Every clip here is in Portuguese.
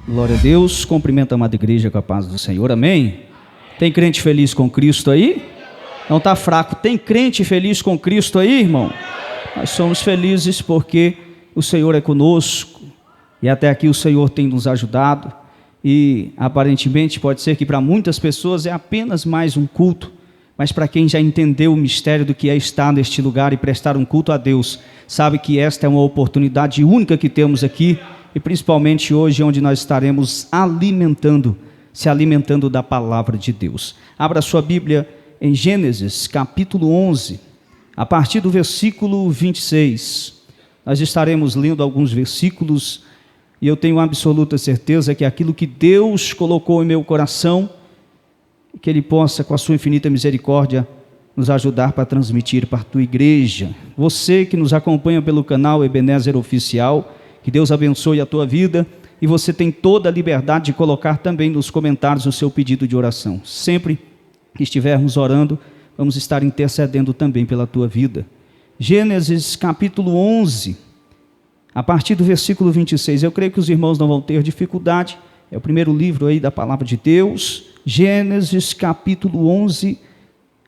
Glória a Deus, cumprimento a amada igreja com a paz do Senhor, amém? Tem crente feliz com Cristo aí? Não está fraco, tem crente feliz com Cristo aí, irmão? Nós somos felizes porque o Senhor é conosco, e até aqui o Senhor tem nos ajudado, e aparentemente pode ser que para muitas pessoas é apenas mais um culto, mas para quem já entendeu o mistério do que é estar neste lugar e prestar um culto a Deus, sabe que esta é uma oportunidade única que temos aqui, e principalmente hoje, onde nós estaremos se alimentando da palavra de Deus. Abra sua Bíblia em Gênesis, capítulo 11, a partir do versículo 26. Nós estaremos lendo alguns versículos, e eu tenho absoluta certeza que aquilo que Deus colocou em meu coração, que Ele possa, com a sua infinita misericórdia, nos ajudar para transmitir para a tua igreja. Você que nos acompanha pelo canal Ebenezer Oficial, que Deus abençoe a tua vida, e você tem toda a liberdade de colocar também nos comentários o seu pedido de oração. Sempre que estivermos orando, vamos estar intercedendo também pela tua vida. Gênesis capítulo 11, a partir do versículo 26. Eu creio que os irmãos não vão ter dificuldade, é o primeiro livro aí da palavra de Deus. Gênesis capítulo 11,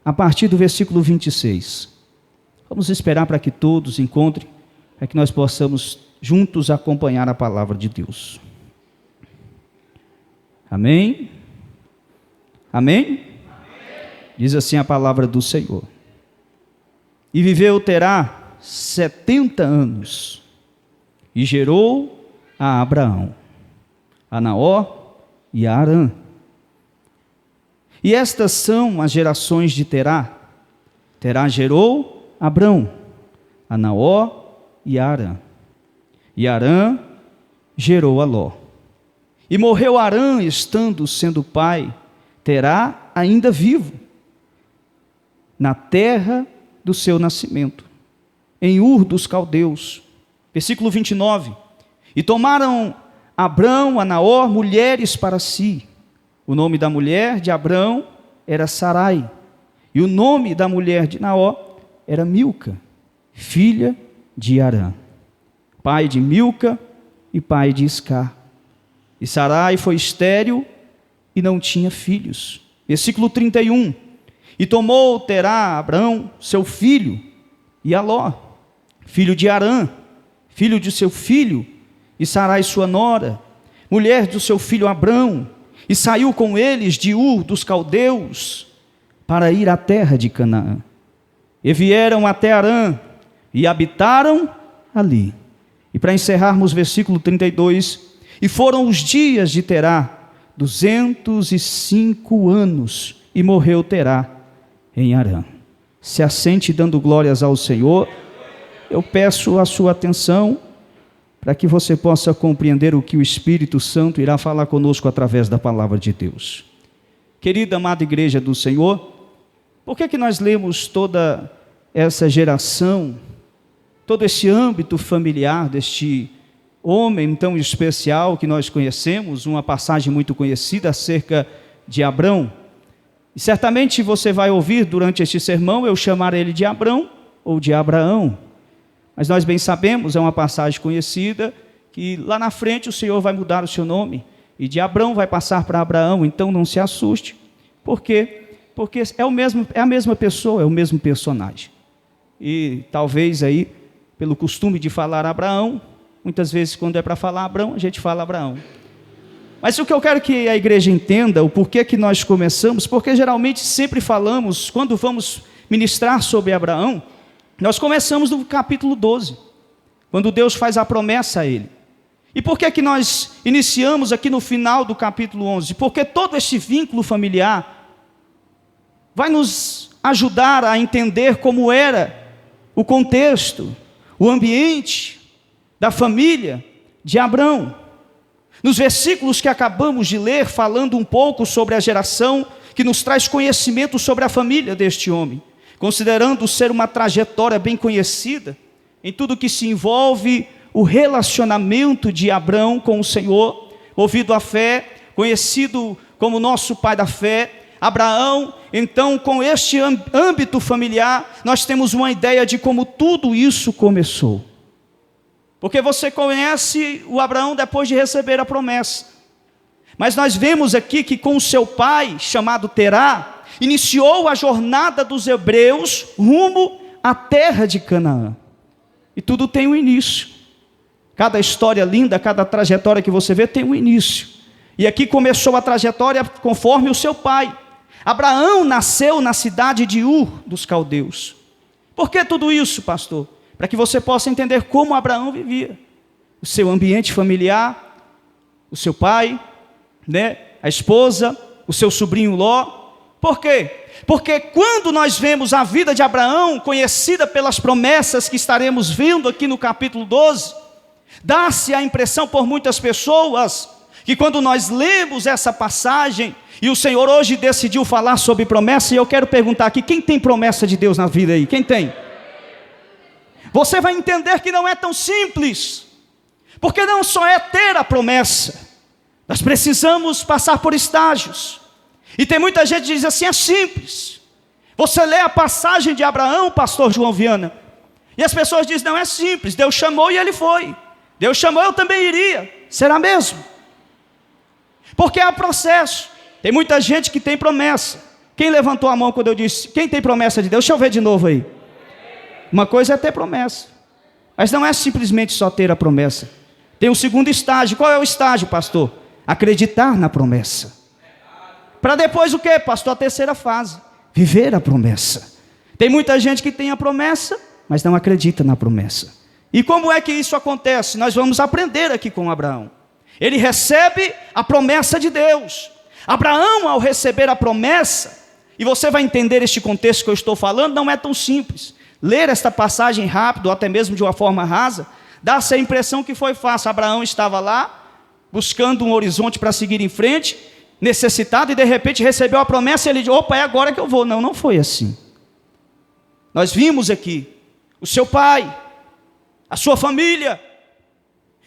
a partir do versículo 26. Vamos esperar para que todos encontrem, para que nós possamos juntos acompanhar a palavra de Deus. Amém? Amém? Amém? Diz assim a palavra do Senhor. E viveu Terá 70 anos, e gerou a Abraão, a Naor e a Harã. E estas são as gerações de Terá. Terá gerou Abrão, a Naor e a Harã. E Harã gerou a Ló. E morreu Harã, estando sendo pai, Terá ainda vivo, na terra do seu nascimento, em Ur dos caldeus. Versículo 29. E tomaram Abrão, a Naor, mulheres para si. O nome da mulher de Abrão era Sarai, e o nome da mulher de Naor era Milca, filha de Harã, pai de Milca e pai de Iscar. E Sarai foi estéril e não tinha filhos. Versículo 31. E tomou Terá Abrão, seu filho, e a Ló, filho de Harã, filho de seu filho, e Sarai sua nora, mulher do seu filho Abrão, e saiu com eles de Ur dos caldeus, para ir à terra de Canaã. E vieram até Harã, e habitaram ali. E para encerrarmos, versículo 32, e foram os dias de Terá 205 anos, e morreu Terá em Harã. Se assente dando glórias ao Senhor. Eu peço a sua atenção, para que você possa compreender o que o Espírito Santo irá falar conosco através da palavra de Deus. Querida amada igreja do Senhor, por que nós lemos toda essa geração, todo esse âmbito familiar deste homem tão especial que nós conhecemos, uma passagem muito conhecida acerca de Abrão? E certamente você vai ouvir durante este sermão eu chamar ele de Abrão ou de Abraão. Mas nós bem sabemos, é uma passagem conhecida, que lá na frente o Senhor vai mudar o seu nome, e de Abrão vai passar para Abraão. Então não se assuste. Por quê? Porque é a mesma pessoa, é o mesmo personagem. E talvez aí, pelo costume de falar Abraão, muitas vezes quando é para falar Abrão, a gente fala Abraão. Mas o que eu quero que a igreja entenda, o porquê que nós começamos, porque geralmente sempre falamos, quando vamos ministrar sobre Abraão, nós começamos no capítulo 12, quando Deus faz a promessa a ele. E por que nós iniciamos aqui no final do capítulo 11? Porque todo esse vínculo familiar vai nos ajudar a entender como era o contexto, o ambiente da família de Abrão. Nos versículos que acabamos de ler, falando um pouco sobre a geração que nos traz conhecimento sobre a família deste homem, considerando ser uma trajetória bem conhecida, em tudo que se envolve o relacionamento de Abrão com o Senhor, movido à fé, conhecido como nosso pai da fé, Abraão. Então, com este âmbito familiar, nós temos uma ideia de como tudo isso começou. Porque você conhece o Abraão depois de receber a promessa. Mas nós vemos aqui que com o seu pai, chamado Terá, iniciou a jornada dos hebreus rumo à terra de Canaã. E tudo tem um início. Cada história linda, cada trajetória que você vê tem um início. E aqui começou a trajetória conforme o seu pai. Abraão nasceu na cidade de Ur dos caldeus. Por que tudo isso, pastor? Para que você possa entender como Abraão vivia. O seu ambiente familiar, o seu pai, a esposa, o seu sobrinho Ló. Por quê? Porque quando nós vemos a vida de Abraão, conhecida pelas promessas que estaremos vendo aqui no capítulo 12, dá-se a impressão por muitas pessoas que quando nós lemos essa passagem, e o Senhor hoje decidiu falar sobre promessa, e eu quero perguntar aqui, quem tem promessa de Deus na vida aí? Quem tem? Você vai entender que não é tão simples, porque não só é ter a promessa, nós precisamos passar por estágios. E tem muita gente que diz assim, é simples. Você lê a passagem de Abraão, pastor João Viana, e as pessoas dizem, não é simples, Deus chamou e ele foi. Deus chamou, eu também iria. Será mesmo? Porque há processo. Tem muita gente que tem promessa. Quem levantou a mão quando eu disse, quem tem promessa de Deus? Deixa eu ver de novo aí. Uma coisa é ter promessa, mas não é simplesmente só ter a promessa. Tem um segundo estágio. Qual é o estágio, pastor? Acreditar na promessa. Para depois o que, pastor? A terceira fase, viver a promessa. Tem muita gente que tem a promessa, mas não acredita na promessa. E como é que isso acontece? Nós vamos aprender aqui com Abraão. Ele recebe a promessa de Deus. Abraão, ao receber a promessa, e você vai entender este contexto que eu estou falando, não é tão simples. Ler esta passagem rápido, ou até mesmo de uma forma rasa, dá-se a impressão que foi fácil. Abraão estava lá, buscando um horizonte para seguir em frente, necessitado, e de repente recebeu a promessa, e ele disse, opa, é agora que eu vou. Não, não foi assim. Nós vimos aqui, o seu pai, a sua família,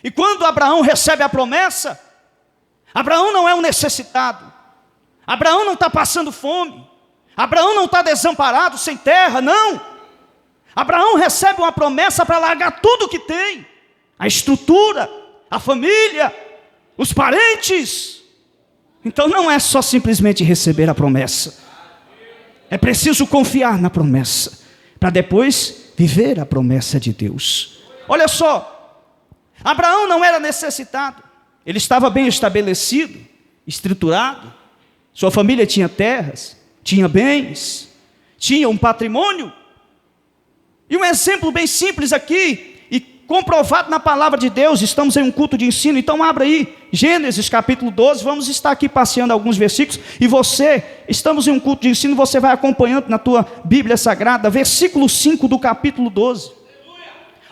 e quando Abraão recebe a promessa, Abraão não é um necessitado, Abraão não está passando fome, Abraão não está desamparado, sem terra, não. Abraão recebe uma promessa para largar tudo que tem, a estrutura, a família, os parentes. Então não é só simplesmente receber a promessa, é preciso confiar na promessa, para depois viver a promessa de Deus. Olha só, Abraão não era necessitado, ele estava bem estabelecido, estruturado, sua família tinha terras, tinha bens, tinha um patrimônio. E um exemplo bem simples aqui, e comprovado na palavra de Deus, estamos em um culto de ensino, então abra aí, Gênesis capítulo 12, vamos estar aqui passeando alguns versículos, e estamos em um culto de ensino, você vai acompanhando na tua Bíblia Sagrada, versículo 5 do capítulo 12.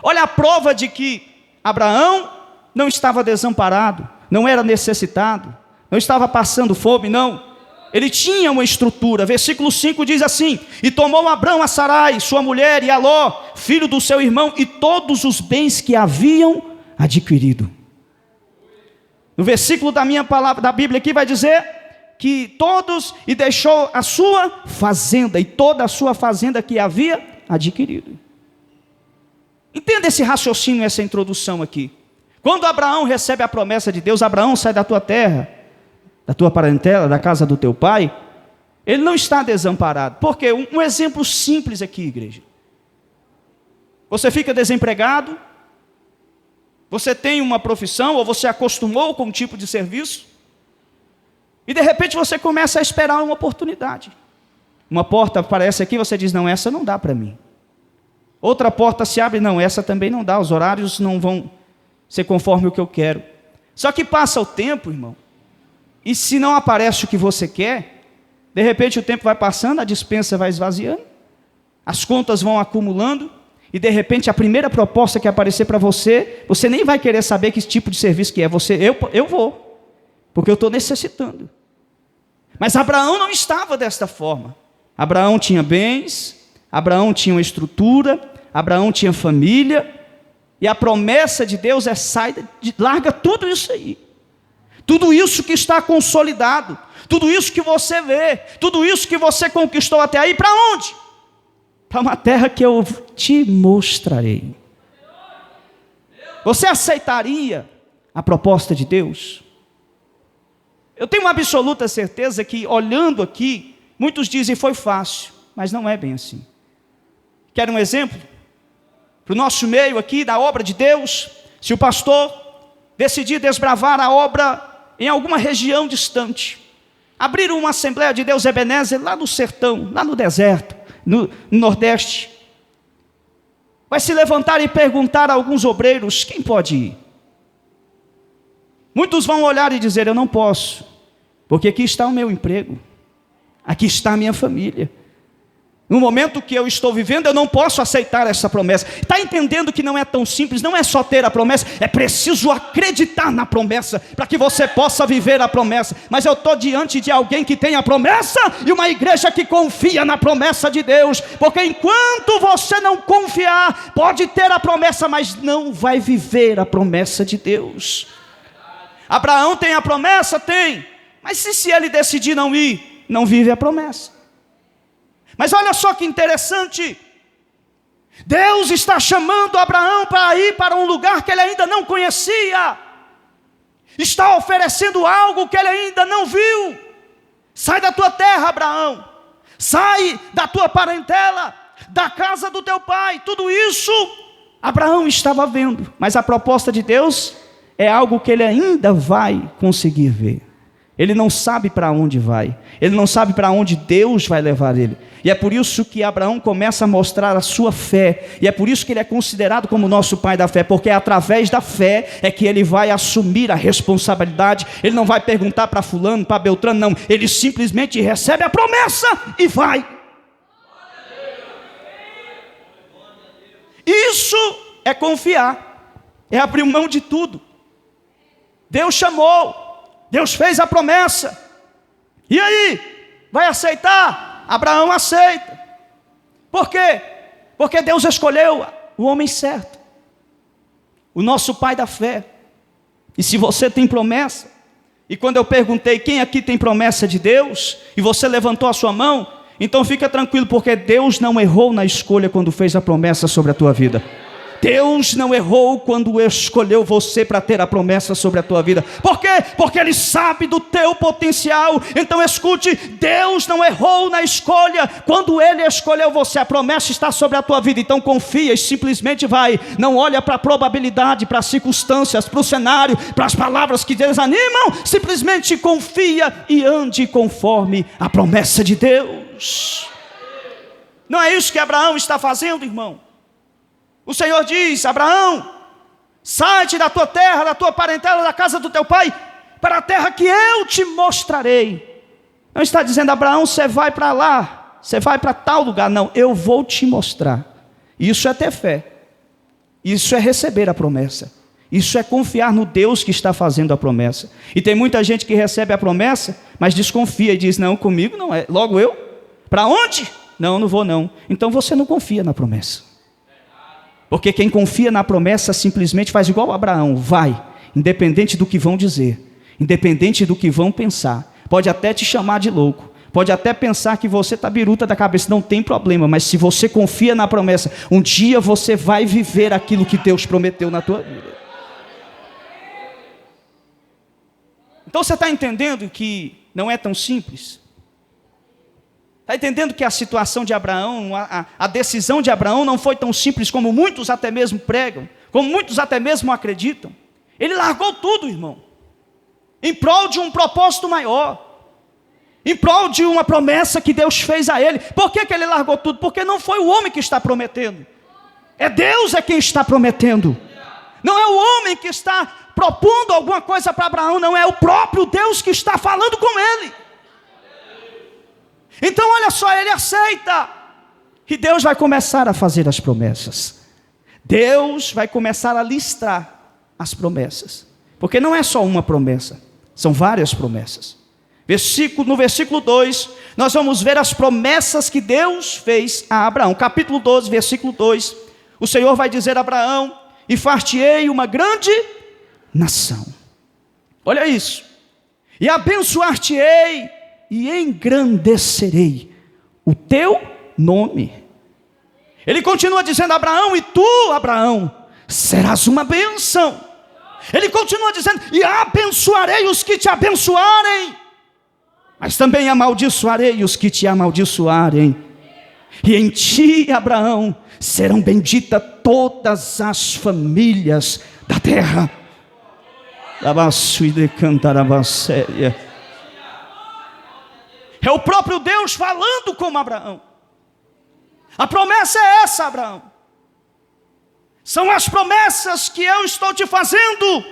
Olha a prova de que Abraão não estava desamparado, não era necessitado, não estava passando fome, não. Ele tinha uma estrutura. Versículo 5 diz assim, e tomou Abraão a Sarai, sua mulher, e a Ló, filho do seu irmão, e todos os bens que haviam adquirido. No versículo da minha palavra, da Bíblia aqui vai dizer, que todos, e deixou a sua fazenda, e toda a sua fazenda que havia adquirido. Entenda esse raciocínio, essa introdução aqui. Quando Abraão recebe a promessa de Deus, Abraão sai da tua terra, da tua parentela, da casa do teu pai, ele não está desamparado. Por quê? Um exemplo simples aqui, igreja. Você fica desempregado, você tem uma profissão, ou você acostumou com um tipo de serviço, e de repente você começa a esperar uma oportunidade. Uma porta aparece aqui, você diz, não, essa não dá para mim. Outra porta se abre, não, essa também não dá, os horários não vão ser conforme o que eu quero. Só que passa o tempo, irmão, e se não aparece o que você quer, de repente o tempo vai passando, a despensa vai esvaziando, as contas vão acumulando, e de repente a primeira proposta que aparecer para você, você nem vai querer saber que tipo de serviço que é, eu vou, porque eu estou necessitando. Mas Abraão não estava desta forma. Abraão tinha bens, Abraão tinha uma estrutura, Abraão tinha família, e a promessa de Deus é larga tudo isso aí, tudo isso que está consolidado, tudo isso que você vê, tudo isso que você conquistou até aí, para onde? Para uma terra que eu te mostrarei. Você aceitaria a proposta de Deus? Eu tenho uma absoluta certeza que, olhando aqui, muitos dizem foi fácil, mas não é bem assim. Quer um exemplo? Para o nosso meio aqui, da obra de Deus, se o pastor decidir desbravar a obra em alguma região distante, abrir uma Assembleia de Deus Ebenezer lá no sertão, lá no deserto, no Nordeste, vai se levantar e perguntar a alguns obreiros, quem pode ir? Muitos vão olhar e dizer, eu não posso, porque aqui está o meu emprego, aqui está a minha família. No momento que eu estou vivendo, eu não posso aceitar essa promessa. Está entendendo que não é tão simples, não é só ter a promessa, é preciso acreditar na promessa, para que você possa viver a promessa. Mas eu estou diante de alguém que tem a promessa, e uma igreja que confia na promessa de Deus, porque enquanto você não confiar, pode ter a promessa, mas não vai viver a promessa de Deus. Abraão tem a promessa? Tem, mas se ele decidir não ir, não vive a promessa. Mas olha só que interessante, Deus está chamando Abraão para ir para um lugar que ele ainda não conhecia, está oferecendo algo que ele ainda não viu. Sai da tua terra, Abraão, sai da tua parentela, da casa do teu pai. Tudo isso Abraão estava vendo, mas a proposta de Deus é algo que ele ainda vai conseguir ver. Ele não sabe para onde vai, ele não sabe para onde Deus vai levar ele. E é por isso que Abraão começa a mostrar a sua fé, e é por isso que ele é considerado como nosso pai da fé, porque é através da fé é que ele vai assumir a responsabilidade. Ele não vai perguntar para fulano, para Beltrano, não, ele simplesmente recebe a promessa e vai. Isso é confiar, é abrir mão de tudo. Deus chamou, Deus fez a promessa, e aí, vai aceitar? Abraão aceita. Por quê? Porque Deus escolheu o homem certo, o nosso pai da fé. E se você tem promessa, e quando eu perguntei quem aqui tem promessa de Deus, e você levantou a sua mão, então fica tranquilo, porque Deus não errou na escolha quando fez a promessa sobre a tua vida. Deus não errou quando escolheu você para ter a promessa sobre a tua vida. Por quê? Porque Ele sabe do teu potencial. Então escute, Deus não errou na escolha quando Ele escolheu você. A promessa está sobre a tua vida, então confia e simplesmente vai. Não olha para a probabilidade, para as circunstâncias, para o cenário, para as palavras que desanimam. Simplesmente confia e ande conforme a promessa de Deus. Não é isso que Abraão está fazendo, irmão? O Senhor diz, Abraão, sai-te da tua terra, da tua parentela, da casa do teu pai, para a terra que eu te mostrarei. Não está dizendo, Abraão, você vai para lá, você vai para tal lugar. Não, eu vou te mostrar. Isso é ter fé, isso é receber a promessa, isso é confiar no Deus que está fazendo a promessa. E tem muita gente que recebe a promessa, mas desconfia e diz, não, comigo não é, logo eu? Para onde? Não, não vou não. Então você não confia na promessa. Porque quem confia na promessa simplesmente faz igual Abraão, vai, independente do que vão dizer, independente do que vão pensar. Pode até te chamar de louco, pode até pensar que você está biruta da cabeça, não tem problema, mas se você confia na promessa, um dia você vai viver aquilo que Deus prometeu na tua vida. Então você está entendendo que não é tão simples? Está entendendo que a situação de Abraão, a decisão de Abraão não foi tão simples como muitos até mesmo pregam, como muitos até mesmo acreditam? Ele largou tudo, irmão, em prol de um propósito maior, em prol de uma promessa que Deus fez a ele. Por que ele largou tudo? Porque não foi o homem que está prometendo, é Deus quem está prometendo. Não é o homem que está propondo alguma coisa para Abraão, não, é o próprio Deus que está falando com ele. Então olha só, ele aceita, e Deus vai começar a fazer as promessas. Deus vai começar a listar as promessas, porque não é só uma promessa, são várias promessas. No versículo 2, nós vamos ver as promessas que Deus fez a Abraão. Capítulo 12, versículo 2, o Senhor vai dizer a Abraão, e far-te-ei uma grande nação. Olha isso, e abençoar-te-ei, e engrandecerei o teu nome. Ele continua dizendo a Abraão, e tu, Abraão, serás uma bênção. Ele continua dizendo: e abençoarei os que te abençoarem, mas também amaldiçoarei os que te amaldiçoarem. E em ti, Abraão, serão benditas todas as famílias da terra. É o próprio Deus falando com Abraão. A promessa é essa, Abraão. São as promessas que eu estou te fazendo.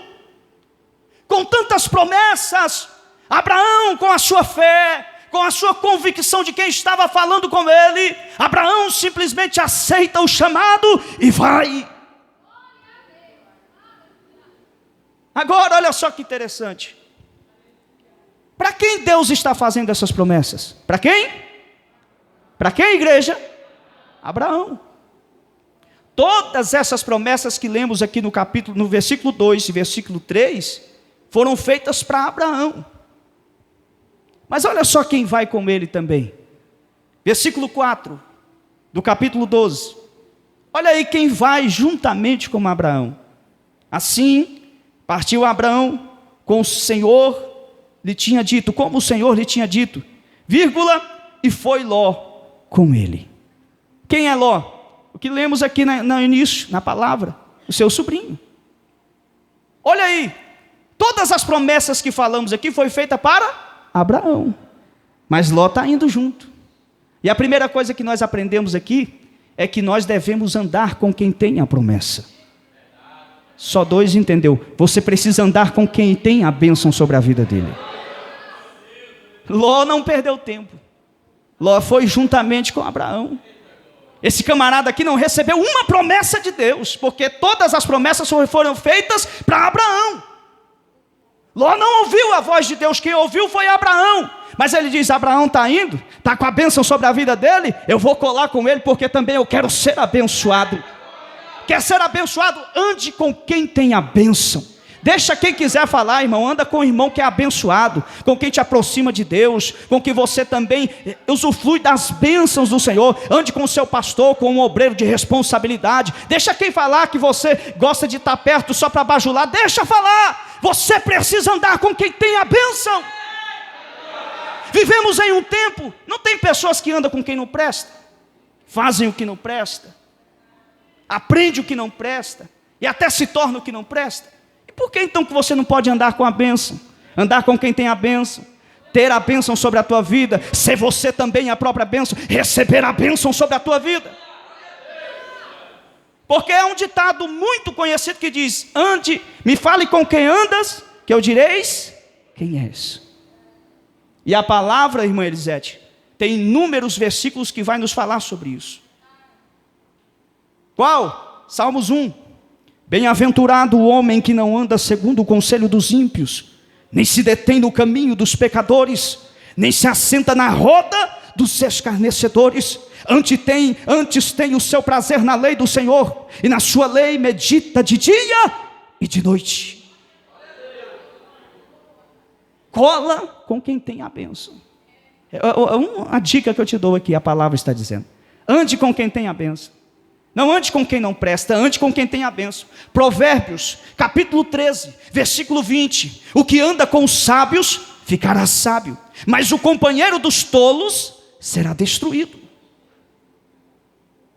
Com tantas promessas, Abraão, com a sua fé, com a sua convicção de quem estava falando com ele, Abraão simplesmente aceita o chamado e vai. Agora, olha só que interessante. Para quem Deus está fazendo essas promessas? Para quem? Para quem, igreja? Abraão. Todas essas promessas que lemos aqui no versículo 2 e versículo 3, foram feitas para Abraão. Mas olha só quem vai com ele também. Versículo 4 do capítulo 12. Olha aí quem vai juntamente com Abraão. Assim, partiu Abraão com o Senhor lhe tinha dito, como o Senhor lhe tinha dito, vírgula, e foi Ló com ele. Quem é Ló? O que lemos aqui no início, na palavra, o seu sobrinho. Olha aí, todas as promessas que falamos aqui foi feita para Abraão, mas Ló está indo junto. E a primeira coisa que nós aprendemos aqui é que nós devemos andar com quem tem a promessa. Só dois entendeu. Você precisa andar com quem tem a bênção sobre a vida dele. Ló não perdeu tempo. Ló foi juntamente com Abraão. Esse camarada aqui não recebeu uma promessa de Deus, porque todas as promessas foram feitas para Abraão. Ló não ouviu a voz de Deus, quem ouviu foi Abraão. Mas ele diz: Abraão está indo, está com a bênção sobre a vida dele, eu vou colar com ele, porque também eu quero ser abençoado. Quer ser abençoado? Ande com quem tem a bênção. Deixa quem quiser falar, irmão, anda com o irmão que é abençoado, com quem te aproxima de Deus, com quem você também usufrui das bênçãos do Senhor. Ande com o seu pastor, com um obreiro de responsabilidade. Deixa quem falar que você gosta de estar perto só para bajular, deixa falar. Você precisa andar com quem tem a bênção. Vivemos em um tempo, não tem pessoas que andam com quem não presta, fazem o que não presta, aprende o que não presta, e até se torna o que não presta. E por que então que você não pode andar com a bênção? Andar com quem tem a bênção, ter a bênção sobre a tua vida, ser você também a própria bênção, receber a bênção sobre a tua vida. Porque é um ditado muito conhecido que diz: ande, me fale com quem andas, que eu direis quem és. E a palavra, irmã Elisete, tem inúmeros versículos que vai nos falar sobre isso. Qual? Salmos 1. Bem-aventurado o homem que não anda segundo o conselho dos ímpios, nem se detém no caminho dos pecadores, nem se assenta na roda dos escarnecedores. Antes tem o seu prazer na lei do Senhor, e na sua lei medita de dia e de noite. Cola com quem tem a bênção. Uma dica que eu te dou aqui, a palavra está dizendo: ande com quem tem a bênção. Não ande com quem não presta, ande com quem tem a bênção. Provérbios, capítulo 13, versículo 20. O que anda com os sábios ficará sábio, mas o companheiro dos tolos será destruído.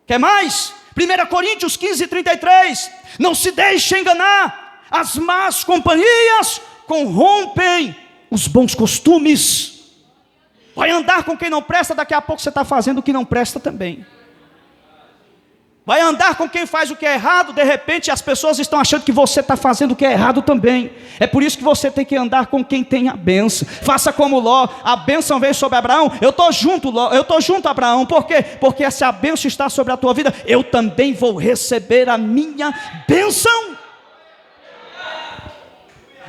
Quer mais? 1 Coríntios 15, 33. Não se deixe enganar, as más companhias corrompem os bons costumes. Vai andar com quem não presta, daqui a pouco você está fazendo o que não presta também. Vai andar com quem faz o que é errado, de repente as pessoas estão achando que você está fazendo o que é errado também. É por isso que você tem que andar com quem tem a bênção. Faça como Ló, a bênção veio sobre Abraão, eu estou junto Ló, eu estou junto Abraão. Por quê? Porque se a bênção está sobre a tua vida, eu também vou receber a minha bênção.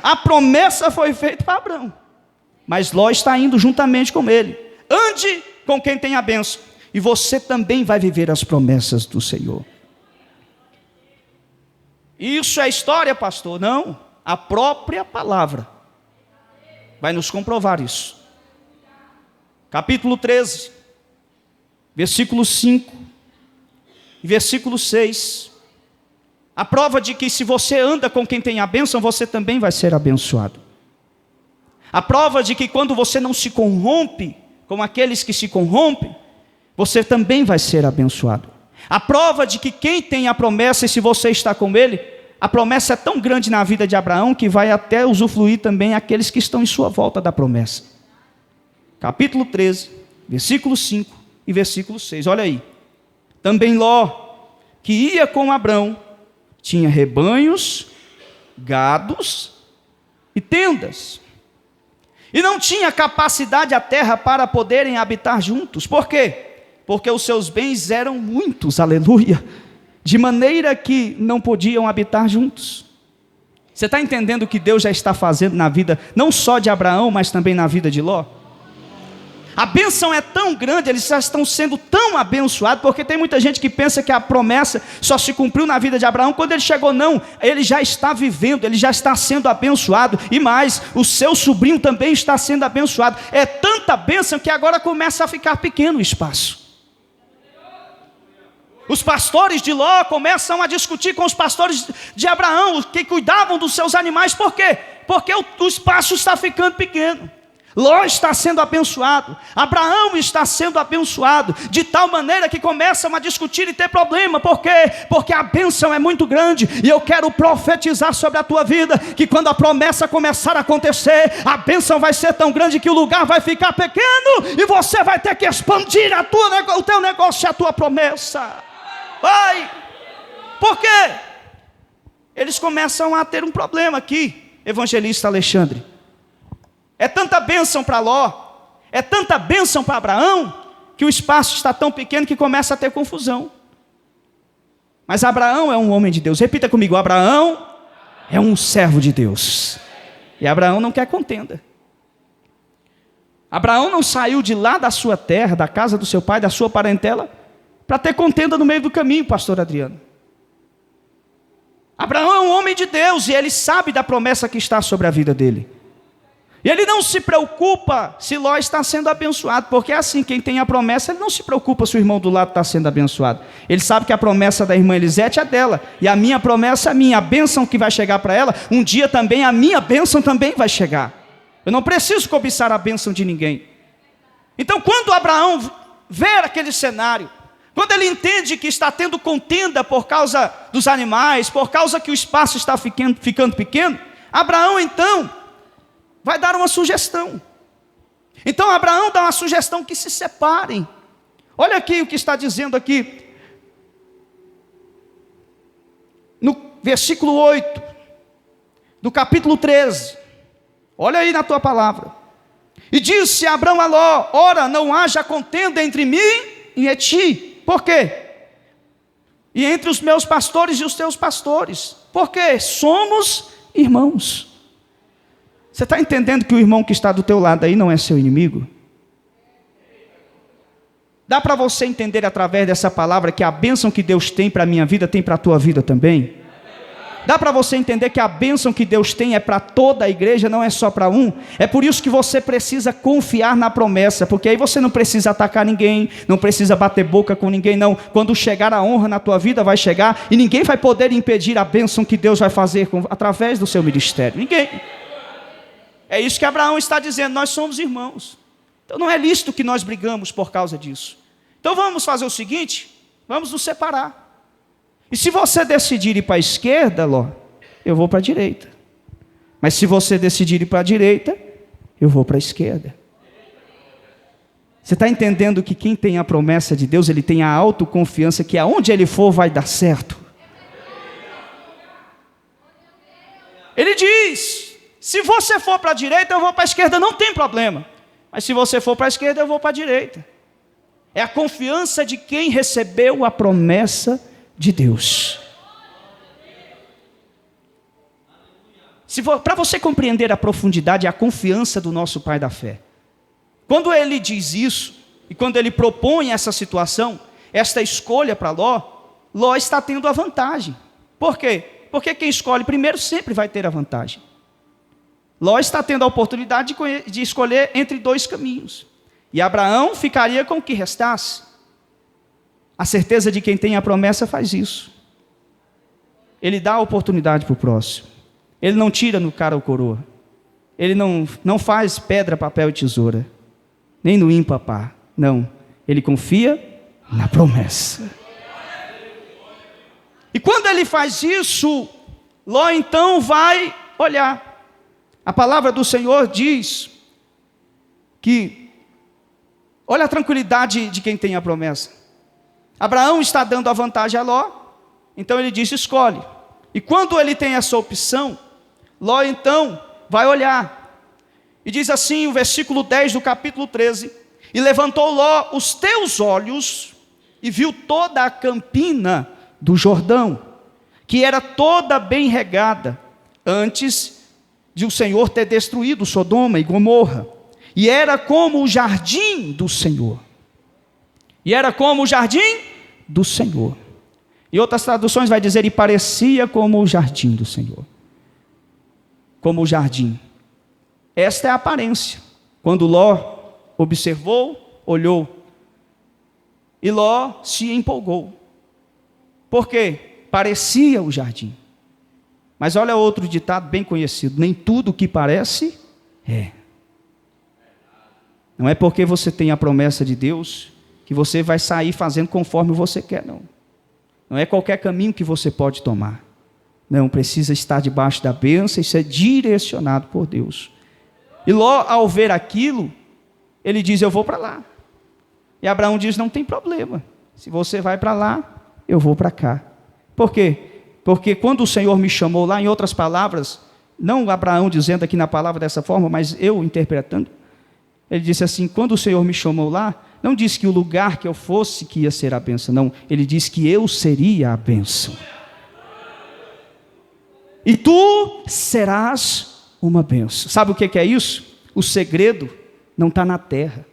A promessa foi feita para Abraão, mas Ló está indo juntamente com ele. Ande com quem tem a bênção, e você também vai viver as promessas do Senhor. Isso é história, pastor? Não, a própria palavra vai nos comprovar isso. Capítulo 13, versículo 5 e versículo 6. A prova de que se você anda com quem tem a bênção, você também vai ser abençoado. A prova de que quando você não se corrompe com aqueles que se corrompem, você também vai ser abençoado. A prova de que quem tem a promessa, e se você está com ele, a promessa é tão grande na vida de Abraão, que vai até usufruir também aqueles que estão em sua volta da promessa. Capítulo 13, versículo 5 e versículo 6, olha aí. Também Ló, que ia com Abrão, tinha rebanhos, gados e tendas. E não tinha capacidade a terra para poderem habitar juntos. Por quê? Porque os seus bens eram muitos, aleluia, de maneira que não podiam habitar juntos. Você está entendendo o que Deus já está fazendo na vida, não só de Abraão, mas também na vida de Ló? A bênção é tão grande, eles já estão sendo tão abençoados, porque tem muita gente que pensa que a promessa só se cumpriu na vida de Abraão. Quando ele chegou, não, ele já está vivendo, ele já está sendo abençoado, e mais, o seu sobrinho também está sendo abençoado. É tanta bênção que agora começa a ficar pequeno o espaço. Os pastores de Ló começam a discutir com os pastores de Abraão, que cuidavam dos seus animais. Por quê? Porque o espaço está ficando pequeno. Ló está sendo abençoado, Abraão está sendo abençoado, de tal maneira que começam a discutir e ter problema. Por quê? Porque a bênção é muito grande, e eu quero profetizar sobre a tua vida, que quando a promessa começar a acontecer, a bênção vai ser tão grande que o lugar vai ficar pequeno, e você vai ter que expandir o teu negócio e a tua promessa. Vai! Por quê? Eles começam a ter um problema aqui, evangelista Alexandre. É tanta bênção para Ló, é tanta bênção para Abraão, que o espaço está tão pequeno que começa a ter confusão. Mas Abraão é um homem de Deus. Repita comigo: Abraão é um servo de Deus. E Abraão não quer contenda. Abraão não saiu de lá da sua terra, da casa do seu pai, da sua parentela, para ter contenda no meio do caminho, pastor Adriano. Abraão é um homem de Deus, e ele sabe da promessa que está sobre a vida dele. E ele não se preocupa se Ló está sendo abençoado, porque é assim, quem tem a promessa, ele não se preocupa se o irmão do lado está sendo abençoado. Ele sabe que a promessa da irmã Elisete é dela, e a minha promessa é minha. A bênção que vai chegar para ela, um dia também a minha bênção também vai chegar. Eu não preciso cobiçar a bênção de ninguém. Então, quando Abraão vê aquele cenário, quando ele entende que está tendo contenda por causa dos animais, por causa que o espaço está ficando pequeno, Abraão então vai dar uma sugestão. Então Abraão dá uma sugestão que se separem. Olha aqui o que está dizendo aqui, no versículo 8, do capítulo 13. Olha aí na tua palavra. E disse Abraão a Ló: ora, não haja contenda entre mim e ti. Por quê? E entre os meus pastores e os teus pastores. Porque somos irmãos. Você está entendendo que o irmão que está do teu lado aí não é seu inimigo? Dá para você entender através dessa palavra que a bênção que Deus tem para a minha vida, tem para a tua vida também? Dá para você entender que a bênção que Deus tem é para toda a igreja, não é só para um? É por isso que você precisa confiar na promessa, porque aí você não precisa atacar ninguém, não precisa bater boca com ninguém, não. Quando chegar a honra na tua vida, vai chegar, e ninguém vai poder impedir a bênção que Deus vai fazer através do seu ministério. Ninguém. É isso que Abraão está dizendo, nós somos irmãos. Então não é lícito que nós brigamos por causa disso. Então vamos fazer o seguinte, vamos nos separar. E se você decidir ir para a esquerda, Ló, eu vou para a direita. Mas se você decidir ir para a direita, eu vou para a esquerda. Você está entendendo que quem tem a promessa de Deus, ele tem a autoconfiança que aonde ele for vai dar certo. Ele diz: se você for para a direita, eu vou para a esquerda, não tem problema. Mas se você for para a esquerda, eu vou para a direita. É a confiança de quem recebeu a promessa de Deus. Para você compreender a profundidade e a confiança do nosso Pai da fé, quando ele diz isso, e quando ele propõe essa situação, esta escolha para Ló, Ló está tendo a vantagem. Por quê? Porque quem escolhe primeiro sempre vai ter a vantagem. Ló está tendo a oportunidade de escolher entre dois caminhos. E Abraão ficaria com o que restasse. A certeza de quem tem a promessa faz isso. ele dá a oportunidade para o próximo. Ele não tira no cara ou coroa. Ele não faz pedra, papel e tesoura. Nem no ímpar par. Não. Ele confia na promessa. E quando ele faz isso, Ló então vai olhar. A palavra do Senhor diz que, olha a tranquilidade de quem tem a promessa. Abraão está dando a vantagem a Ló, então ele diz: escolhe. E quando ele tem essa opção, Ló então vai olhar. E diz assim o versículo 10 do capítulo 13: e levantou Ló os teus olhos e viu toda a campina do Jordão, que era toda bem regada, antes de o Senhor ter destruído Sodoma e Gomorra, e era como o jardim do Senhor. E era como o jardim do Senhor. E outras traduções vai dizer: e parecia como o jardim do Senhor. Como o jardim. Esta é a aparência. Quando Ló observou, olhou, e Ló se empolgou. Por quê? Parecia o jardim. Mas olha outro ditado bem conhecido: nem tudo que parece é. Não é porque você tem a promessa de Deus que você vai sair fazendo conforme você quer, não. Não é qualquer caminho que você pode tomar. Não, precisa estar debaixo da bênção e ser direcionado por Deus. E Ló, ao ver aquilo, ele diz: eu vou para lá. E Abraão diz: não tem problema. Se você vai para lá, eu vou para cá. Por quê? Porque quando o Senhor me chamou lá, em outras palavras, não Abraão dizendo aqui na palavra dessa forma, mas eu interpretando, ele disse assim: quando o Senhor me chamou lá, não disse que o lugar que eu fosse que ia ser a bênção, não. Ele disse que eu seria a bênção. E tu serás uma bênção. Sabe o que é isso? O segredo não está na terra.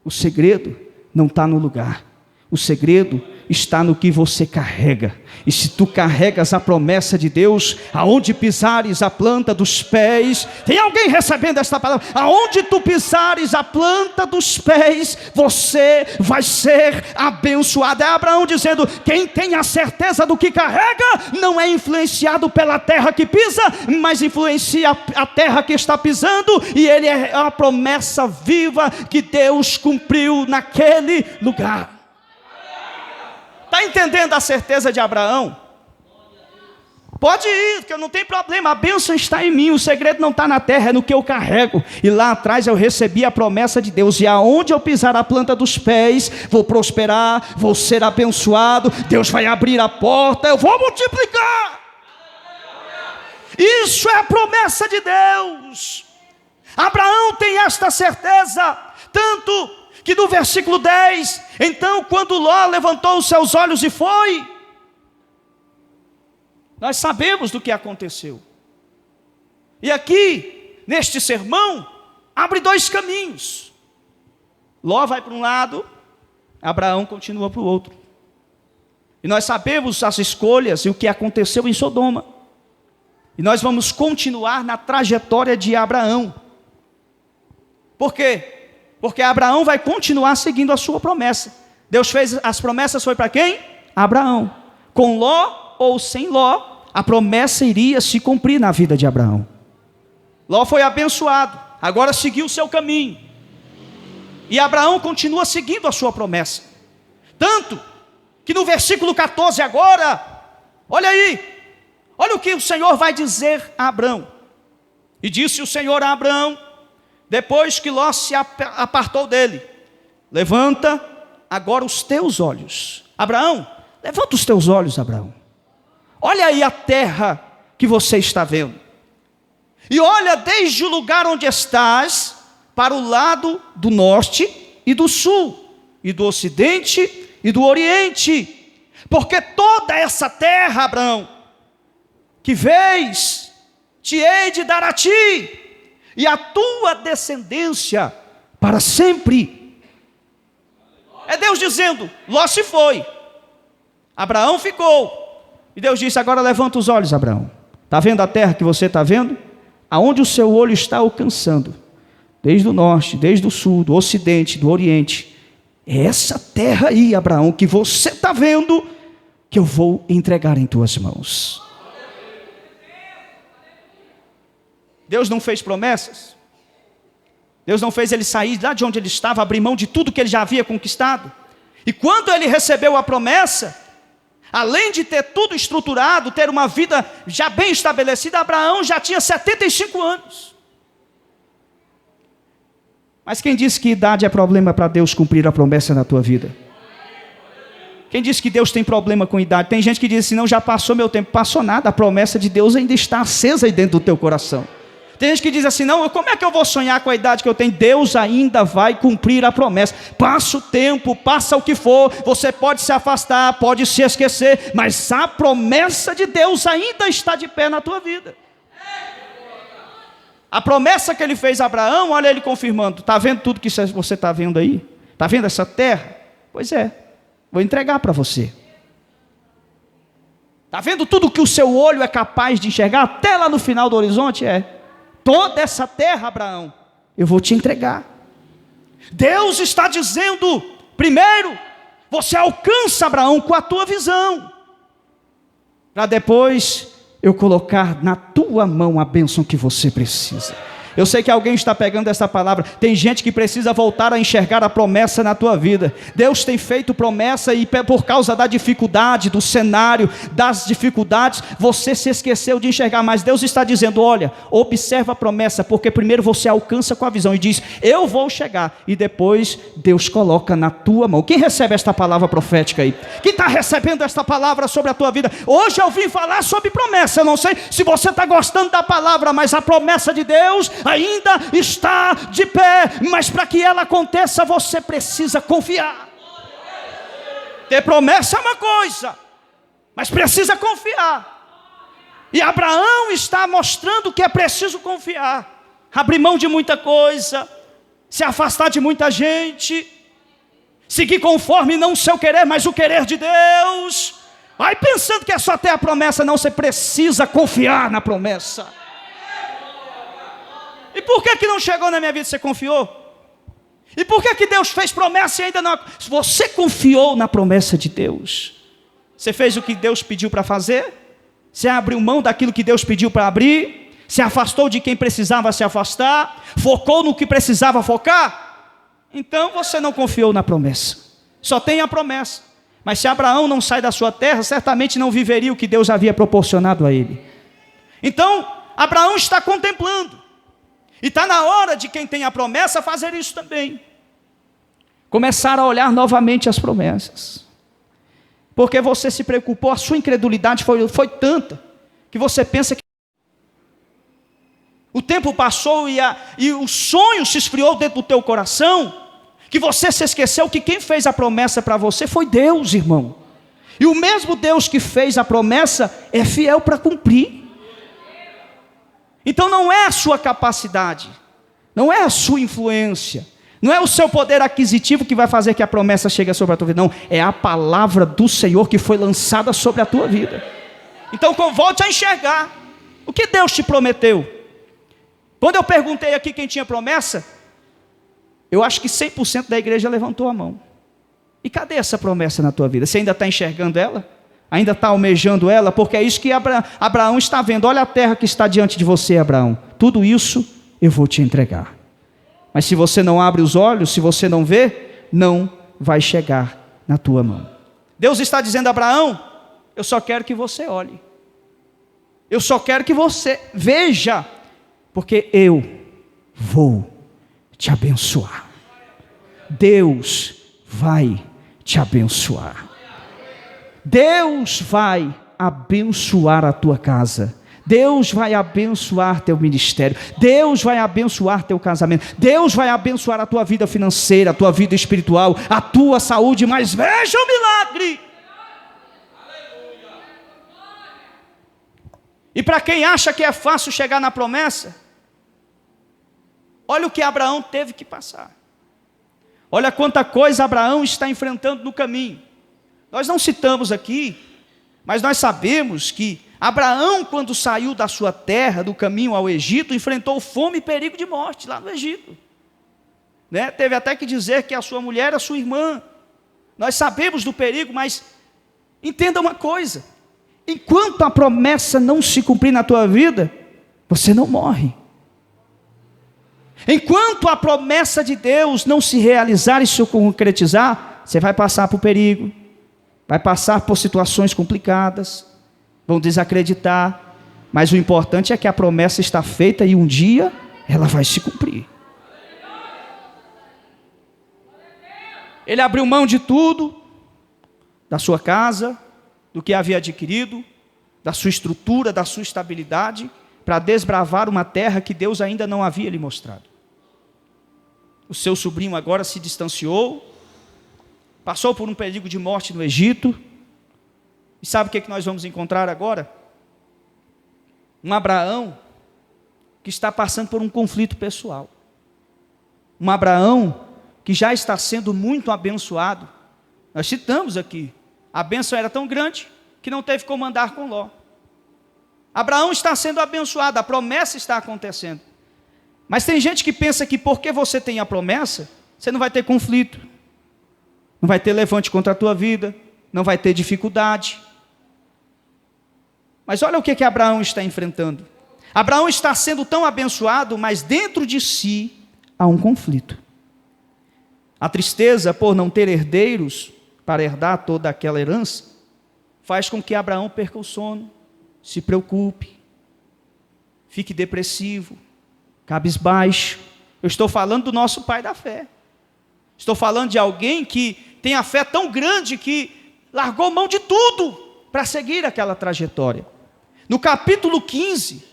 O segredo não está no lugar. O segredo está no que você carrega. E se tu carregas a promessa de Deus, aonde pisares a planta dos pés, tem alguém recebendo esta palavra? Aonde tu pisares a planta dos pés, você vai ser abençoado. É Abraão dizendo: quem tem a certeza do que carrega, não é influenciado pela terra que pisa, mas influencia a terra que está pisando, e ele é a promessa viva que Deus cumpriu naquele lugar. Está entendendo a certeza de Abraão? Pode ir, porque não tem problema, a bênção está em mim, o segredo não está na terra, é no que eu carrego. E lá atrás eu recebi a promessa de Deus, e aonde eu pisar a planta dos pés, vou prosperar, vou ser abençoado, Deus vai abrir a porta, eu vou multiplicar. Isso é a promessa de Deus. Abraão tem esta certeza, tanto que no versículo 10, então quando Ló levantou os seus olhos e foi, nós sabemos do que aconteceu. E aqui, neste sermão, abre dois caminhos. Ló vai para um lado, Abraão continua para o outro. E nós sabemos as escolhas e o que aconteceu em Sodoma. E nós vamos continuar na trajetória de Abraão. Por quê? Porque Abraão vai continuar seguindo a sua promessa. Deus fez as promessas, foi para quem? Abraão. Com Ló ou sem Ló, a promessa iria se cumprir na vida de Abraão. Ló foi abençoado, agora seguiu o seu caminho. E Abraão continua seguindo a sua promessa. Tanto que no versículo 14 agora, olha aí, olha o que o Senhor vai dizer a Abraão. E disse o Senhor a Abraão, depois que Ló se apartou dele: levanta agora os teus olhos. Abraão, levanta os teus olhos, Abraão. Olha aí a terra que você está vendo. E olha desde o lugar onde estás, para o lado do norte e do sul, e do ocidente e do oriente. Porque toda essa terra, Abraão, que vês, te hei de dar a ti, e a tua descendência para sempre. É Deus dizendo: Ló se foi, Abraão ficou. E Deus disse: agora levanta os olhos, Abraão. Está vendo a terra que você está vendo? Aonde o seu olho está alcançando, desde o norte, desde o sul, do ocidente, do oriente. É essa terra aí, Abraão, que você está vendo, que eu vou entregar em tuas mãos. Deus não fez promessas. Deus não fez ele sair lá de onde ele estava, abrir mão de tudo que ele já havia conquistado. E quando ele recebeu a promessa, além de ter tudo estruturado, ter uma vida já bem estabelecida, Abraão já tinha 75 anos. Mas quem disse que idade é problema para Deus cumprir a promessa na tua vida? Quem disse que Deus tem problema com idade? Tem gente que diz assim, não, já passou meu tempo. Passou nada, a promessa de Deus ainda está acesa aí dentro do teu coração. Tem gente que diz assim, não, como é que eu vou sonhar com a idade que eu tenho? Deus ainda vai cumprir a promessa. Passa o tempo, passa o que for, você pode se afastar, pode se esquecer, mas a promessa de Deus ainda está de pé na tua vida. A promessa que ele fez a Abraão, olha ele confirmando, está vendo tudo que você está vendo aí? Está vendo essa terra? Pois é, vou entregar para você. Está vendo tudo que o seu olho é capaz de enxergar, até lá no final do horizonte? Toda essa terra, Abraão, eu vou te entregar. Deus está dizendo, primeiro, você alcança, Abraão, com a tua visão, para depois eu colocar na tua mão a bênção que você precisa. Eu sei que alguém está pegando essa palavra. Tem gente que precisa voltar a enxergar a promessa na tua vida. Deus tem feito promessa e por causa da dificuldade, do cenário, das dificuldades, você se esqueceu de enxergar. Mas Deus está dizendo, olha, observa a promessa, porque primeiro você alcança com a visão e diz, eu vou chegar. E depois Deus coloca na tua mão. Quem recebe esta palavra profética aí? Quem está recebendo esta palavra sobre a tua vida? Hoje eu vim falar sobre promessa. Eu não sei se você está gostando da palavra, mas a promessa de Deus ainda está de pé, mas para que ela aconteça, você precisa confiar. Ter promessa é uma coisa, mas precisa confiar. E Abraão está mostrando que é preciso confiar, abrir mão de muita coisa, se afastar de muita gente, seguir conforme não o seu querer, mas o querer de Deus. Vai pensando que é só ter a promessa, não, você precisa confiar na promessa. E por que não chegou na minha vida? Você confiou? E por que Deus fez promessa e ainda não? Se você confiou na promessa de Deus, você fez o que Deus pediu para fazer? Você abriu mão daquilo que Deus pediu para abrir? Se afastou de quem precisava se afastar? Focou no que precisava focar? Então você não confiou na promessa. Só tem a promessa. Mas se Abraão não sai da sua terra, certamente não viveria o que Deus havia proporcionado a ele. Então, Abraão está contemplando. E está na hora de quem tem a promessa fazer isso também. Começar a olhar novamente as promessas. Porque você se preocupou, a sua incredulidade foi tanta, que você pensa que o tempo passou e o sonho se esfriou dentro do teu coração, que você se esqueceu que quem fez a promessa para você foi Deus, irmão. E o mesmo Deus que fez a promessa é fiel para cumprir. Então não é a sua capacidade, não é a sua influência, não é o seu poder aquisitivo que vai fazer que a promessa chegue sobre a tua vida, não, é a palavra do Senhor que foi lançada sobre a tua vida. Então volte a enxergar o que Deus te prometeu. Quando eu perguntei aqui quem tinha promessa, eu acho que 100% da igreja levantou a mão. E cadê essa promessa na tua vida? Você ainda está enxergando ela? Ainda está almejando ela? Porque é isso que Abraão está vendo. Olha a terra que está diante de você, Abraão. Tudo isso eu vou te entregar. Mas se você não abre os olhos, se você não vê, não vai chegar na tua mão. Deus está dizendo a Abraão, eu só quero que você olhe. Eu só quero que você veja. Porque eu vou te abençoar. Deus vai te abençoar. Deus vai abençoar a tua casa. Deus vai abençoar teu ministério. Deus vai abençoar teu casamento. Deus vai abençoar a tua vida financeira, a tua vida espiritual, a tua saúde. Mas veja o milagre. E para quem acha que é fácil chegar na promessa, olha o que Abraão teve que passar. Olha quanta coisa Abraão está enfrentando no caminho. Nós não citamos aqui, mas nós sabemos que Abraão, quando saiu da sua terra, do caminho ao Egito, enfrentou fome e perigo de morte lá no Egito. Teve até que dizer que a sua mulher era sua irmã. Nós sabemos do perigo, mas Entenda uma coisa: enquanto a promessa não se cumprir na tua vida, você não morre. Enquanto a promessa de Deus não se realizar e se concretizar, você vai passar por perigo, vai passar por situações complicadas, vão desacreditar, mas o importante é que a promessa está feita e um dia ela vai se cumprir. Ele abriu mão de tudo, da sua casa, do que havia adquirido, da sua estrutura, da sua estabilidade, para desbravar uma terra que Deus ainda não havia lhe mostrado. O seu sobrinho agora se distanciou, passou por um perigo de morte no Egito, e sabe o que nós vamos encontrar agora? Um Abraão que está passando por um conflito pessoal. Um Abraão que já está sendo muito abençoado. Nós citamos aqui, a bênção era tão grande que não teve como andar com Ló. Abraão está sendo abençoado, a promessa está acontecendo. Mas tem gente que pensa que porque você tem a promessa, você não vai ter conflito, não vai ter levante contra a tua vida, não vai ter dificuldade. Mas olha o que Abraão está enfrentando. Abraão está sendo tão abençoado, mas dentro de si há um conflito. A tristeza por não ter herdeiros para herdar toda aquela herança faz com que Abraão perca o sono, se preocupe, fique depressivo, cabisbaixo. Eu estou falando do nosso pai da fé. Estou falando de alguém que tem a fé tão grande que largou mão de tudo para seguir aquela trajetória. No capítulo 15,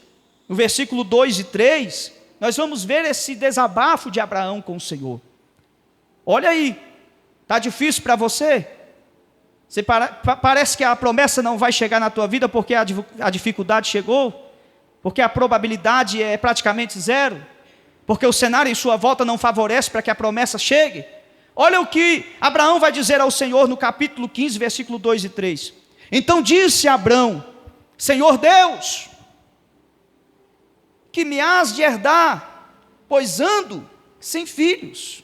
no versículo 2 e 3, nós vamos ver esse desabafo de Abraão com o Senhor. Olha aí, está difícil para você? Parece que a promessa não vai chegar na tua vida porque a dificuldade chegou? Porque a probabilidade é praticamente zero? Porque o cenário em sua volta não favorece para que a promessa chegue? Olha o que Abraão vai dizer ao Senhor no capítulo 15, versículo 2 e 3. Então disse Abraão: Senhor Deus, que me hás de herdar, pois ando sem filhos.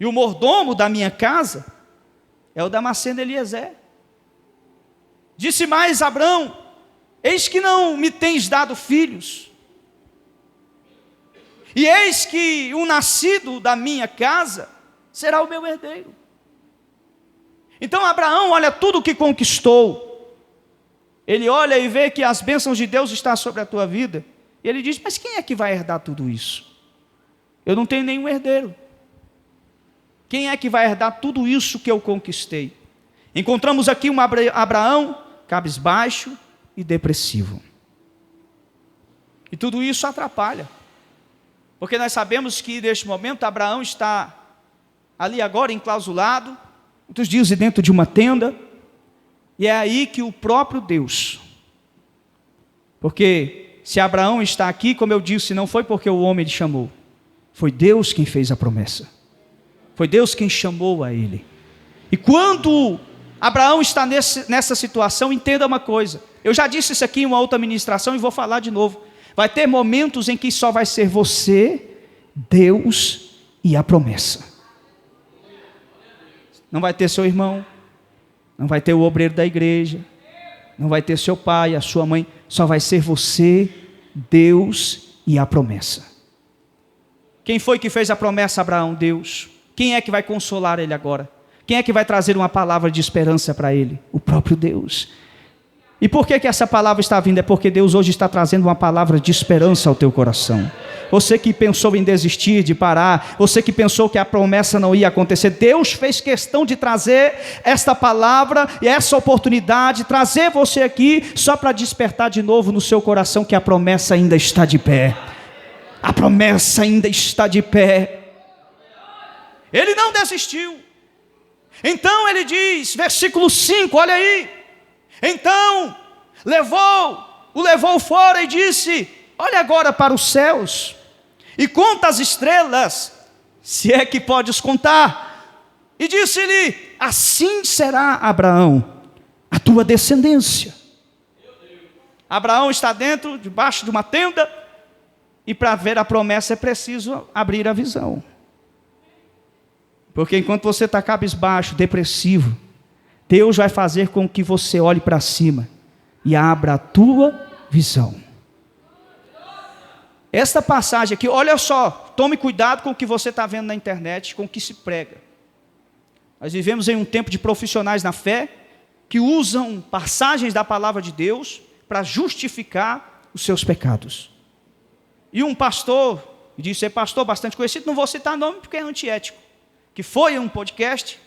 E o mordomo da minha casa é o Damasceno Eliezer. Disse mais Abraão: eis que não me tens dado filhos, e eis que o nascido da minha casa será o meu herdeiro. Então Abraão olha tudo o que conquistou, ele olha e vê que as bênçãos de Deus estão sobre a tua vida, e ele diz: mas quem é que vai herdar tudo isso? Eu não tenho nenhum herdeiro. Quem é que vai herdar tudo isso que eu conquistei? Encontramos aqui um Abraão cabisbaixo e depressivo. E tudo isso atrapalha. Porque nós sabemos que neste momento Abraão está ali agora enclausulado, muitos dizem dentro de uma tenda, e é aí que o próprio Deus, porque se Abraão está aqui, como eu disse, não foi porque o homem lhe chamou, foi Deus quem fez a promessa. Foi Deus quem chamou a ele. E quando Abraão está nessa situação, entenda uma coisa. Eu já disse isso aqui em uma outra ministração e vou falar de novo. Vai ter momentos em que só vai ser você, Deus e a promessa. Não vai ter seu irmão, não vai ter o obreiro da igreja, não vai ter seu pai, a sua mãe. Só vai ser você, Deus e a promessa. Quem foi que fez a promessa a Abraão? Deus. Quem é que vai consolar ele agora? Quem é que vai trazer uma palavra de esperança para ele? O próprio Deus. E por que essa palavra está vindo? É porque Deus hoje está trazendo uma palavra de esperança ao teu coração. Você que pensou em desistir, de parar, você que pensou que a promessa não ia acontecer, Deus fez questão de trazer esta palavra e essa oportunidade, trazer você aqui só para despertar de novo no seu coração que a promessa ainda está de pé. A promessa ainda está de pé. Ele não desistiu. Então ele diz, versículo 5, olha aí. Então o levou fora e disse: olha agora para os céus e conta as estrelas, se é que podes contar. E disse-lhe: assim será, Abraão, a tua descendência. Abraão está debaixo de uma tenda, e para ver a promessa é preciso abrir a visão. Porque enquanto você está cabisbaixo, depressivo, Deus vai fazer com que você olhe para cima e abra a tua visão. Esta passagem aqui, olha só, tome cuidado com o que você está vendo na internet, com o que se prega. Nós vivemos em um tempo de profissionais na fé, que usam passagens da palavra de Deus para justificar os seus pecados. E um pastor, disse ser pastor bastante conhecido, não vou citar nome porque é antiético, que foi um podcast,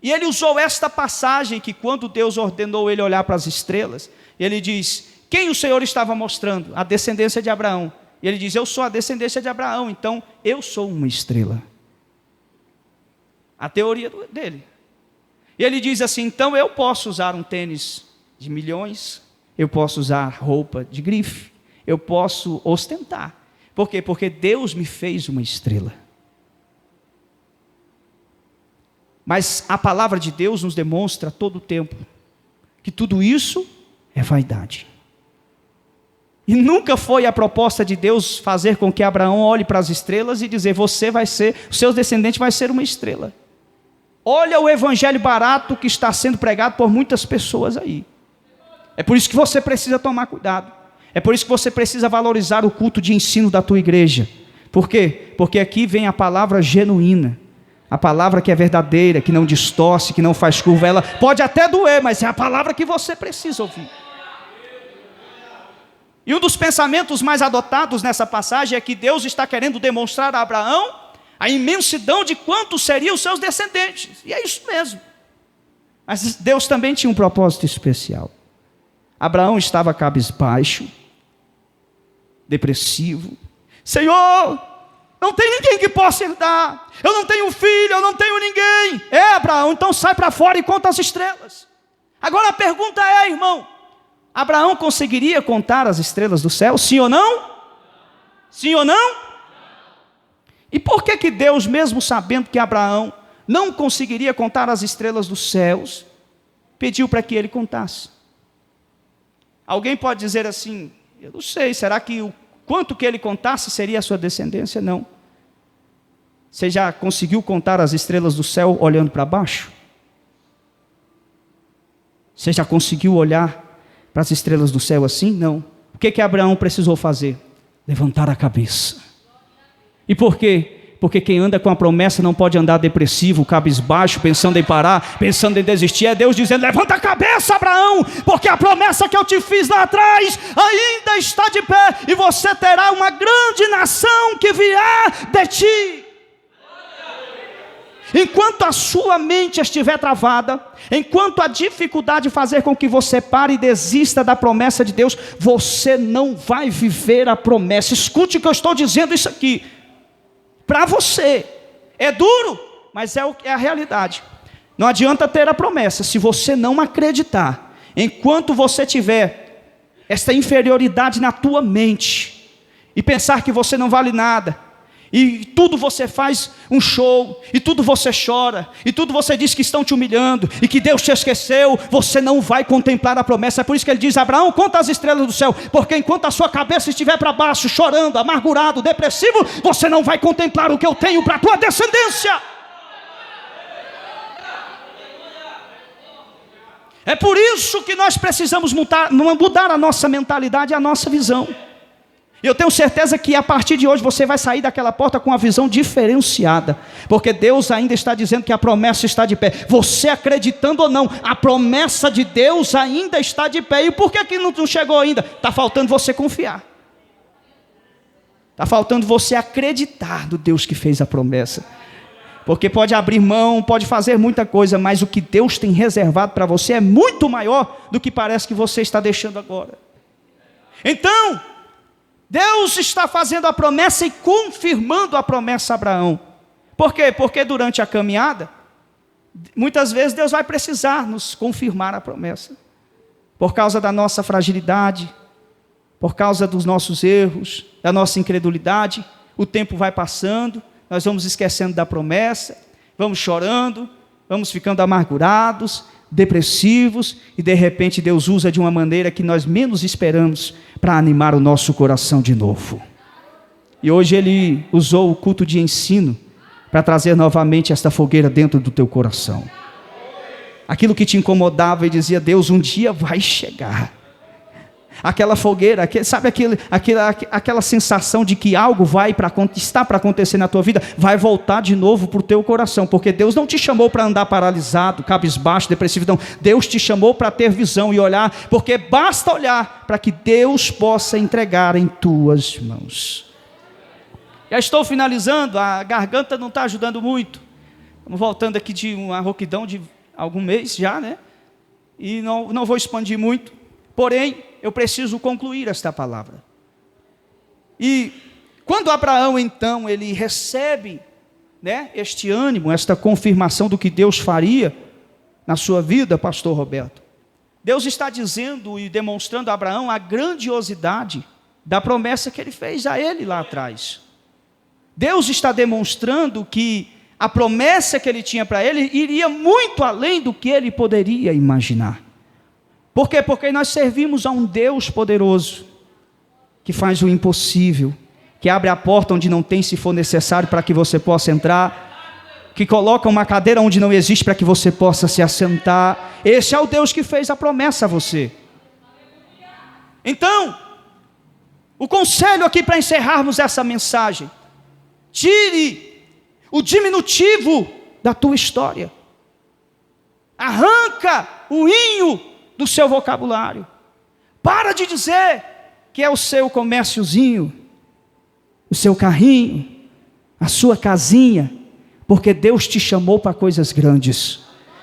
e ele usou esta passagem que quando Deus ordenou ele olhar para as estrelas, ele diz, quem o Senhor estava mostrando? A descendência de Abraão. E ele diz, eu sou a descendência de Abraão, então eu sou uma estrela. A teoria dele. E ele diz assim, então eu posso usar um tênis de milhões, eu posso usar roupa de grife, eu posso ostentar. Por quê? Porque Deus me fez uma estrela. Mas a palavra de Deus nos demonstra todo o tempo que tudo isso é vaidade. E nunca foi a proposta de Deus fazer com que Abraão olhe para as estrelas e dizer, você vai ser, os seus descendentes vai ser uma estrela. Olha o evangelho barato que está sendo pregado por muitas pessoas aí. É por isso que você precisa tomar cuidado. É por isso que você precisa valorizar o culto de ensino da tua igreja. Por quê? Porque aqui vem a palavra genuína. A palavra que é verdadeira, que não distorce, que não faz curva. Ela pode até doer, mas é a palavra que você precisa ouvir. E um dos pensamentos mais adotados nessa passagem é que Deus está querendo demonstrar a Abraão a imensidão de quantos seriam os seus descendentes. E é isso mesmo. Mas Deus também tinha um propósito especial. Abraão estava cabisbaixo, depressivo. Senhor, não tem ninguém que possa herdar. Eu não tenho filho, eu não tenho ninguém. Abraão, então sai para fora e conta as estrelas. Agora a pergunta é, irmão, Abraão conseguiria contar as estrelas do céu? Sim ou não? Sim ou não? E por que Deus, mesmo sabendo que Abraão não conseguiria contar as estrelas dos céus, pediu para que ele contasse? Alguém pode dizer assim, eu não sei, será que o quanto que ele contasse seria a sua descendência? Não. Você já conseguiu contar as estrelas do céu olhando para baixo? Você já conseguiu olhar para as estrelas do céu assim? Não. O que Abraão precisou fazer? Levantar a cabeça. E por quê? Porque quem anda com a promessa não pode andar depressivo, cabisbaixo, pensando em parar, pensando em desistir. É Deus dizendo, levanta a cabeça, Abraão, porque a promessa que eu te fiz lá atrás ainda está de pé, e você terá uma grande nação que virá de ti. Enquanto a sua mente estiver travada, enquanto a dificuldade fazer com que você pare e desista da promessa de Deus, você não vai viver a promessa. Escute o que eu estou dizendo isso aqui. Para você, é duro, mas é a realidade. Não adianta ter a promessa, se você não acreditar. Enquanto você tiver esta inferioridade na tua mente, e pensar que você não vale nada, e tudo você faz um show, e tudo você chora, e tudo você diz que estão te humilhando, e que Deus te esqueceu, você não vai contemplar a promessa. É por isso que ele diz, Abraão, conta as estrelas do céu, porque enquanto a sua cabeça estiver para baixo, chorando, amargurado, depressivo, você não vai contemplar o que eu tenho para a tua descendência. É por isso que nós precisamos mudar a nossa mentalidade e a nossa visão. E eu tenho certeza que a partir de hoje você vai sair daquela porta com uma visão diferenciada, porque Deus ainda está dizendo que a promessa está de pé. Você acreditando ou não, a promessa de Deus ainda está de pé. E por que não chegou ainda? Está faltando você confiar. Está faltando você acreditar no Deus que fez a promessa. Porque pode abrir mão, pode fazer muita coisa, mas o que Deus tem reservado para você é muito maior do que parece que você está deixando agora. Então, Deus está fazendo a promessa e confirmando a promessa a Abraão. Por quê? Porque durante a caminhada, muitas vezes Deus vai precisar nos confirmar a promessa. Por causa da nossa fragilidade, por causa dos nossos erros, da nossa incredulidade, o tempo vai passando, nós vamos esquecendo da promessa, vamos chorando, vamos ficando amargurados, depressivos, e de repente Deus usa de uma maneira que nós menos esperamos para animar o nosso coração de novo. E hoje Ele usou o culto de ensino para trazer novamente esta fogueira dentro do teu coração. aquilo que te incomodava e dizia: Deus, um dia vai chegar. Aquela fogueira, sabe aquela sensação de que algo está para acontecer na tua vida, vai voltar de novo para o teu coração, porque Deus não te chamou para andar paralisado, cabisbaixo, depressivo, não. Deus te chamou para ter visão e olhar, porque basta olhar para que Deus possa entregar em tuas mãos. Já estou finalizando, a garganta não está ajudando muito, estamos voltando aqui de uma rouquidão de algum mês já, né? E não vou expandir muito, porém, eu preciso concluir esta palavra. E quando Abraão, então, ele recebe, né, este ânimo, esta confirmação do que Deus faria na sua vida, pastor Roberto, Deus está dizendo e demonstrando a Abraão a grandiosidade da promessa que ele fez a ele lá atrás. Deus está demonstrando que a promessa que ele tinha para ele iria muito além do que ele poderia imaginar. Por quê? Porque nós servimos a um Deus poderoso, que faz o impossível, que abre a porta onde não tem, se for necessário, para que você possa entrar, que coloca uma cadeira onde não existe, para que você possa se assentar. Esse é o Deus que fez a promessa a você. Então, o conselho aqui para encerrarmos essa mensagem: tire o diminutivo da tua história, arranca o inho do seu vocabulário. Para de dizer que é o seu comérciozinho, o seu carrinho, a sua casinha, porque Deus te chamou para coisas grandes.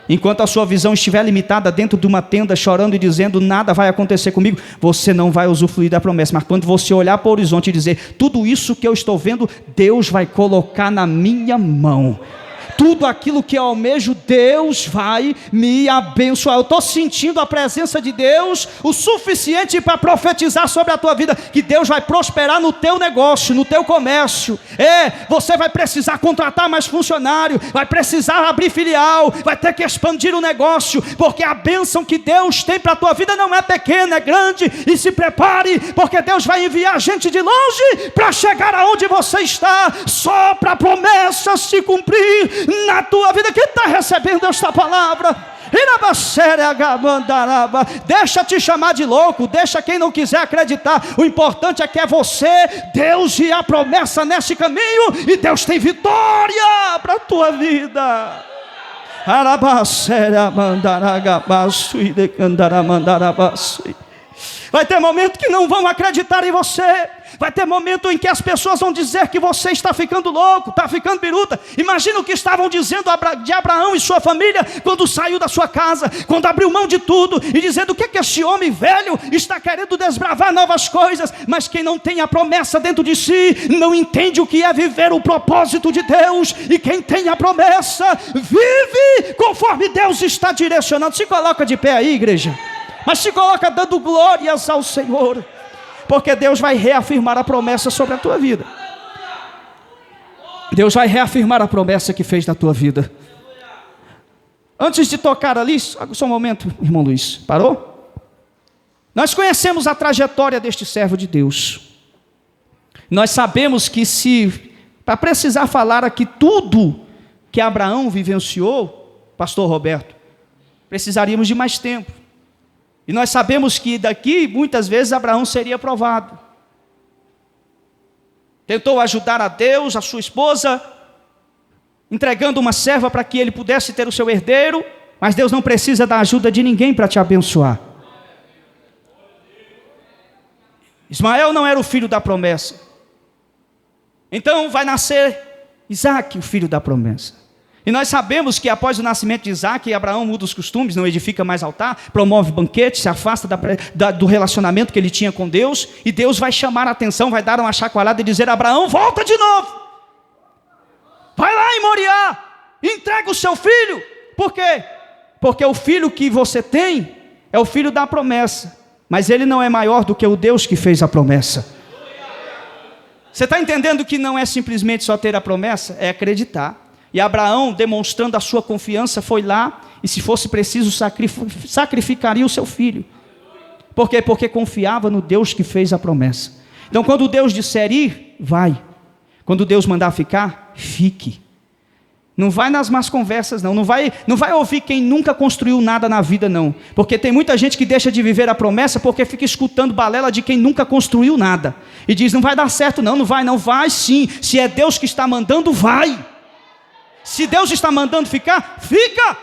Enquanto a sua visão estiver limitada dentro de uma tenda, chorando e dizendo: nada vai acontecer comigo, você não vai usufruir da promessa. Mas quando você olhar para o horizonte e dizer: tudo isso que eu estou vendo, Deus vai colocar na minha mão. Tudo aquilo que eu almejo, Deus vai me abençoar. Eu estou sentindo a presença de Deus o suficiente para profetizar sobre a tua vida, que Deus vai prosperar no teu negócio, no teu comércio. Você vai precisar contratar mais funcionário, vai precisar abrir filial, vai ter que expandir o negócio, porque a bênção que Deus tem para a tua vida não é pequena, é grande. E se prepare, porque Deus vai enviar gente de longe para chegar aonde você está, só para a promessa se cumprir na tua vida. Quem está recebendo esta palavra? Deixa te chamar de louco, deixa quem não quiser acreditar. O importante é que é você, Deus e a promessa nesse caminho, e Deus tem vitória para a tua vida. Vai ter momento que não vão acreditar em você. Vai ter momento em que as pessoas vão dizer que você está ficando louco, está ficando biruta. Imagina o que estavam dizendo de Abraão e sua família quando saiu da sua casa, quando abriu mão de tudo e dizendo: o que é que este homem velho está querendo desbravar novas coisas? Mas quem não tem a promessa dentro de si não entende o que é viver o propósito de Deus. E quem tem a promessa vive conforme Deus está direcionando. Se coloca de pé aí, igreja, mas se coloca dando glórias ao Senhor, porque Deus vai reafirmar a promessa sobre a tua vida. Deus vai reafirmar a promessa que fez na tua vida. Antes de tocar ali, só um momento, irmão Luiz, parou? Nós conhecemos a trajetória deste servo de Deus. Nós sabemos que para precisar falar aqui tudo que Abraão vivenciou, pastor Roberto, precisaríamos de mais tempo. E nós sabemos que daqui, muitas vezes, Abraão seria provado. Tentou ajudar a Deus, a sua esposa, entregando uma serva para que ele pudesse ter o seu herdeiro, mas Deus não precisa da ajuda de ninguém para te abençoar. Ismael não era o filho da promessa. Então vai nascer Isaque, o filho da promessa. E nós sabemos que após o nascimento de Isaque, Abraão muda os costumes, não edifica mais altar, promove banquete, se afasta do relacionamento que ele tinha com Deus, e Deus vai chamar a atenção, vai dar uma chacoalhada e dizer: Abraão, volta de novo, vai lá em Moriá, entrega o seu filho. Por quê? Porque o filho que você tem é o filho da promessa, mas ele não é maior do que o Deus que fez a promessa. Você está entendendo que não é simplesmente só ter a promessa, é acreditar. E Abraão, demonstrando a sua confiança, foi lá e, se fosse preciso, sacrificaria o seu filho. Por quê? Porque confiava no Deus que fez a promessa. Então, quando Deus disser ir, vai. Quando Deus mandar ficar, fique. Não vai nas más conversas, não vai ouvir quem nunca construiu nada na vida, não. Porque tem muita gente que deixa de viver a promessa porque fica escutando balela de quem nunca construiu nada. E diz, não vai dar certo não, não vai sim. Se é Deus que está mandando, vai. Se Deus está mandando ficar, fica.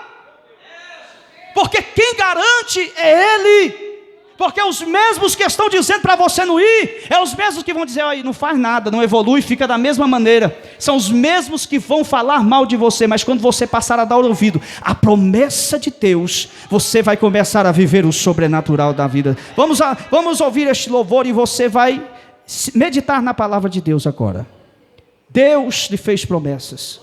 Porque quem garante é Ele. Porque os mesmos que estão dizendo para você não ir, é os mesmos que vão dizer, aí não faz nada, não evolui, fica da mesma maneira. São os mesmos que vão falar mal de você, mas quando você passar a dar ouvido à promessa de Deus, você vai começar a viver o sobrenatural da vida. Vamos ouvir este louvor e você vai meditar na palavra de Deus agora. Deus lhe fez promessas.